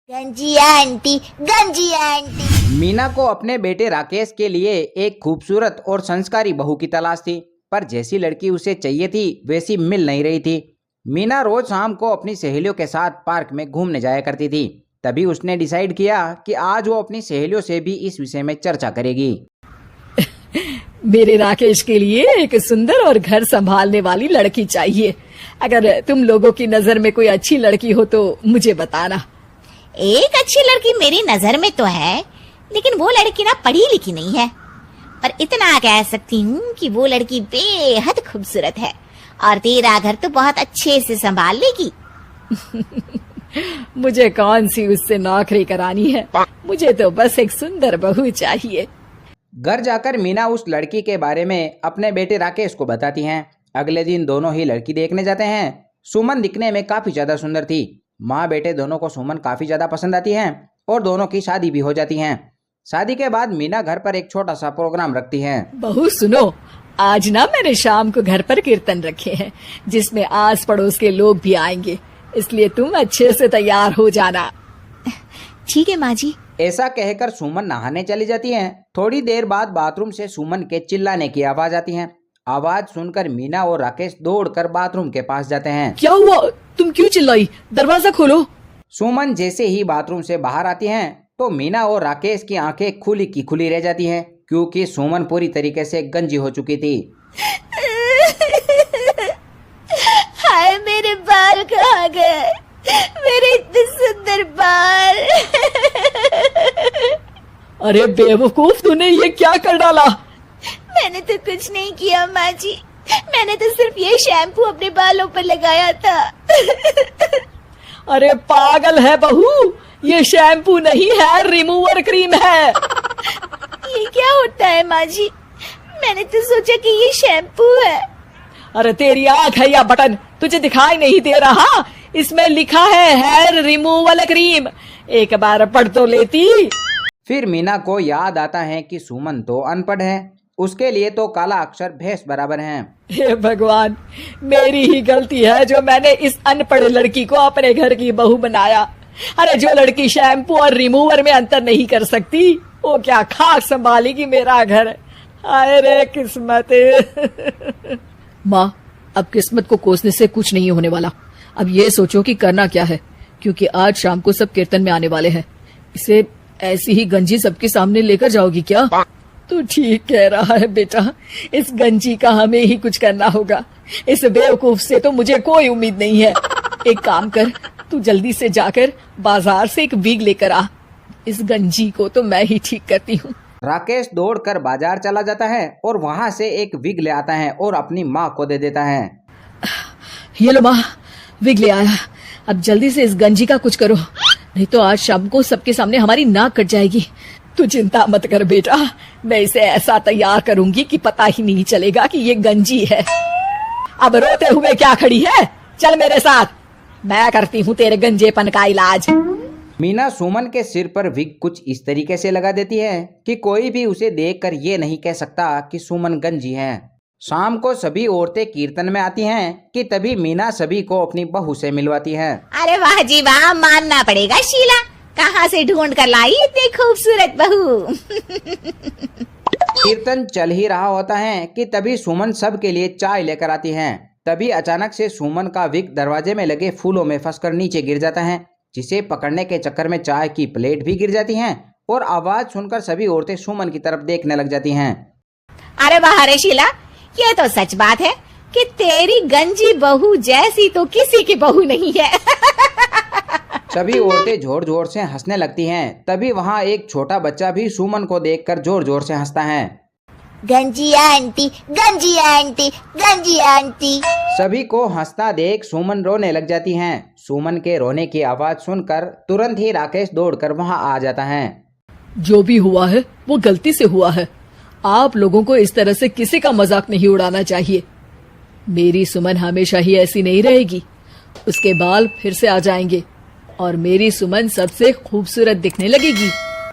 गंजी आंटी, गंजी आंटी। मीना को अपने बेटे राकेश के लिए एक खूबसूरत और संस्कारी बहू की तलाश थी, पर जैसी लड़की उसे चाहिए थी वैसी मिल नहीं रही थी। मीना रोज शाम को अपनी सहेलियों के साथ पार्क में घूमने जाया करती थी। तभी उसने डिसाइड किया कि आज वो अपनी सहेलियों से भी इस विषय में चर्चा करेगी। मेरे राकेश के लिए एक सुंदर और घर संभालने वाली लड़की चाहिए। अगर तुम लोगों की नजर में कोई अच्छी लड़की हो तो मुझे बताना। एक अच्छी लड़की मेरी नजर में तो है, लेकिन वो लड़की ना पढ़ी लिखी नहीं है। पर इतना कह सकती हूँ कि वो लड़की बेहद खूबसूरत है और तेरा घर तो बहुत अच्छे से संभाल लेगी। मुझे कौन सी उससे नौकरी करानी है, मुझे तो बस एक सुंदर बहू चाहिए। घर जाकर मीना उस लड़की के बारे में अपने बेटे राकेश को बताती हैं। अगले दिन दोनों ही लड़की देखने जाते हैं। सुमन दिखने में काफी ज्यादा सुंदर थी। माँ बेटे दोनों को सुमन काफी ज्यादा पसंद आती है और दोनों की शादी भी हो जाती है। शादी के बाद मीना घर पर एक छोटा सा प्रोग्राम रखती है। बहू सुनो, आज ना मैंने शाम को घर पर कीर्तन रखे हैं जिसमें आस पड़ोस के लोग भी आएंगे, इसलिए तुम अच्छे से तैयार हो जाना। ठीक है माँ जी। ऐसा कहकर सुमन नहाने चली जाती है। थोड़ी देर बाद बाथरूम से सुमन के चिल्लाने की आवाज आती है। आवाज सुनकर मीना और राकेश दौड़कर बाथरूम के पास जाते हैं। क्या हुआ? तुम क्यों चिल्लाई? दरवाजा खोलो। सुमन जैसे ही बाथरूम से बाहर आती हैं, तो मीना और राकेश की आंखें खुली की खुली रह जाती हैं, क्योंकि सुमन पूरी तरीके से गंजी हो चुकी थी। हाय, मेरे बाल कहाँ गए? मेरे इतने सुंदर बाल। अरे बेवकूफ, तूने ये क्या कर डाला? मैंने तो कुछ नहीं किया माँ जी, मैंने तो सिर्फ ये शैम्पू अपने बालों पर लगाया था। अरे पागल है बहू, ये शैम्पू नहीं है, रिमूवर क्रीम है। ये क्या होता है माँ जी? मैंने तो सोचा कि ये शैम्पू है। अरे तेरी आँख है या बटन, तुझे दिखाई नहीं दे रहा? इसमें लिखा है हेयर रिमूवल क्रीम। एक बार पढ़ तो लेती। फिर मीना को याद आता है कि सुमन तो अनपढ़ है, उसके लिए तो काला अक्षर भैंस बराबर है। हे भगवान, मेरी ही गलती है जो मैंने इस अनपढ़ लड़की को अपने घर की बहू बनाया। अरे जो लड़की शैम्पू और रिमूवर में अंतर नहीं कर सकती, वो क्या खाक संभालेगी मेरा घर। आए रे किस्मत। माँ, अब किस्मत को कोसने से कुछ नहीं होने वाला। अब ये सोचो कि करना क्या है, क्योंकि आज शाम को सब कीर्तन में आने वाले हैं। इसे ऐसी ही गंजी सबके सामने लेकर जाओगी क्या? तू ठीक कह रहा है बेटा, इस गंजी का हमें ही कुछ करना होगा। इस बेवकूफ से तो मुझे कोई उम्मीद नहीं है। एक काम कर, तू जल्दी से जाकर बाजार से एक विग लेकर आ। इस गंजी को तो मैं ही ठीक करती हूँ। राकेश दौड़कर बाजार चला जाता है और वहाँ से एक विग ले आता है और अपनी माँ को दे देता है। ये लो माँ, विग ले आया। अब जल्दी से इस गंजी का कुछ करो, नहीं तो आज शाम को सबके सामने हमारी नाक कट जाएगी। तू चिंता मत कर बेटा, मैं इसे ऐसा तैयार करूंगी कि पता ही नहीं चलेगा कि ये गंजी है। अब रोते हुए क्या खड़ी है? चल मेरे साथ, मैं करती हूँ तेरे गंजेपन का इलाज। मीना सुमन के सिर पर विग कुछ इस तरीके से लगा देती है कि कोई भी उसे देखकर ये नहीं कह सकता कि सुमन गंजी है। शाम को सभी औरतें कीर्तन में आती हैं कि तभी मीना सभी को अपनी बहू से मिलवाती है। अरे वाह जी वाह, मानना पड़ेगा शीला, कहाँ से ढूंढ कर लाई इतनी खूबसूरत बहू। कीर्तन चल ही रहा होता है कि तभी सुमन सब के लिए चाय लेकर आती है। तभी अचानक से सुमन का विग दरवाजे में लगे फूलों में फंसकर नीचे गिर जाता है, जिसे पकड़ने के चक्कर में चाय की प्लेट भी गिर जाती है और आवाज सुनकर सभी औरतें सुमन की तरफ देखने लग जाती हैं। अरे वाह रे शीला, ये तो सच बात है कि तेरी गंजी बहू जैसी तो किसी की बहू नहीं है। सभी औरतें जोर जोर से हंसने लगती हैं। तभी वहाँ एक छोटा बच्चा भी सुमन को देखकर जोर जोर से हंसता है। गंजी आंटी, गंजी आंटी, गंजी आंटी। सभी को हंसता देख सुमन रोने लग जाती हैं। सुमन के रोने की आवाज सुनकर तुरंत ही राकेश दौड़कर वहाँ आ जाता है। जो भी हुआ है वो गलती से हुआ है। आप लोगों को इस तरह से किसी का मजाक नहीं उड़ाना चाहिए। मेरी सुमन हमेशा ही ऐसी नहीं रहेगी, उसके बाल फिर से आ जाएंगे और मेरी सुमन सबसे खूबसूरत दिखने लगेगी।